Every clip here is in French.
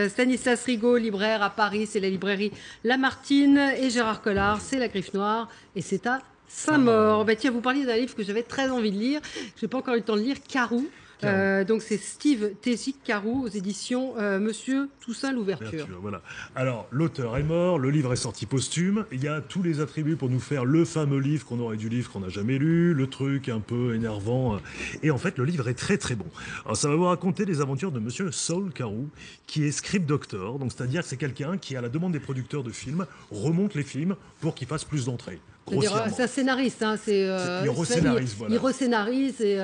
Stanislas Rigaud, libraire à Paris, c'est la librairie Lamartine, et Gérard Collard, c'est la Griffe Noire, et c'est à Saint-Maur. Ben, tiens, vous parliez d'un livre que j'avais très envie de lire, je n'ai pas encore eu le temps de lire, Carou. Donc c'est Steve Tezik, Carou, aux éditions Monsieur Toussaint Louverture. Voilà. Alors, l'auteur est mort, le livre est sorti posthume, il y a tous les attributs pour nous faire le fameux livre qu'on aurait dû lire qu'on n'a jamais lu, le truc un peu énervant, et en fait le livre est très très bon. Alors ça va vous raconter les aventures de Monsieur Saul Carou, qui est script doctor, donc c'est-à-dire c'est quelqu'un qui, à la demande des producteurs de films, remonte les films pour qu'ils fassent plus d'entrées. C'est un scénariste, hein, il rescénarise, voilà. Il rescénarise et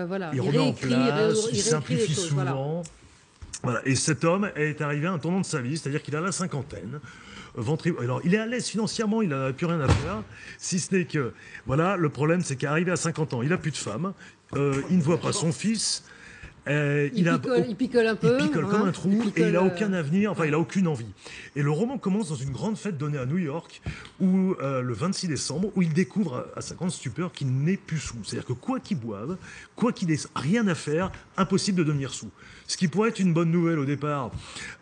voilà. Il remet en place, il simplifie choses, souvent. Voilà. Et cet homme est arrivé à un tournant de sa vie, c'est-à-dire qu'il a la cinquantaine. Alors, il est à l'aise financièrement, il n'a plus rien à faire, si ce n'est que, voilà, le problème, c'est qu'arrivé à 50 ans, il n'a plus de femme, il ne voit pas son fils. Il picole un peu. Il picole comme un trou et il n'a aucun avenir, enfin il n'a aucune envie. Et le roman commence dans une grande fête donnée à New York, où, le 26 décembre, où il découvre à sa grande stupeur qu'il n'est plus sous. C'est-à-dire que quoi qu'il boive, quoi qu'il ait rien à faire, impossible de devenir sous. Ce qui pourrait être une bonne nouvelle au départ,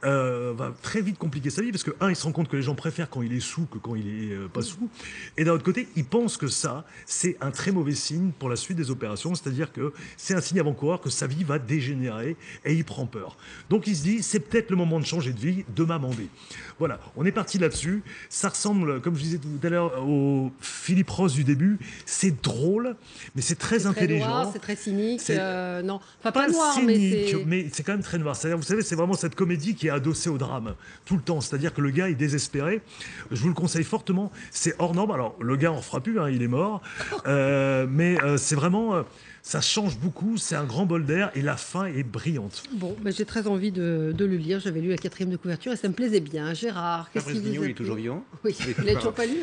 va très vite compliquer sa vie, parce que, il se rend compte que les gens préfèrent quand il est sous que quand il est pas sous. Et d'un autre côté, il pense que ça, c'est un très mauvais signe pour la suite des opérations, c'est-à-dire que c'est un signe avant-coureur que sa vie va dégénérer et il prend peur. Donc il se dit, c'est peut-être le moment de changer de vie, de m'amender. Voilà, on est parti là-dessus. Ça ressemble, comme je disais tout à l'heure, au Philippe Ross du début. C'est drôle, mais c'est très intelligent. C'est très cynique. Non, enfin, pas noir, cynique, mais c'est quand même très noir. C'est-à-dire, vous savez, c'est vraiment cette comédie qui est adossée au drame tout le temps. C'est-à-dire que le gars est désespéré. Je vous le conseille fortement. C'est hors norme. Alors, le gars en fera plus, hein, il est mort. Mais c'est vraiment... ça change beaucoup, c'est un grand bol d'air et la fin est brillante. Bon, ben j'ai très envie de le lire. J'avais lu la 4e de couverture et ça me plaisait bien. Gérard, qu'est-ce qui vous a plu ? Il est toujours vivant ? Oui, il n'est toujours pas lu.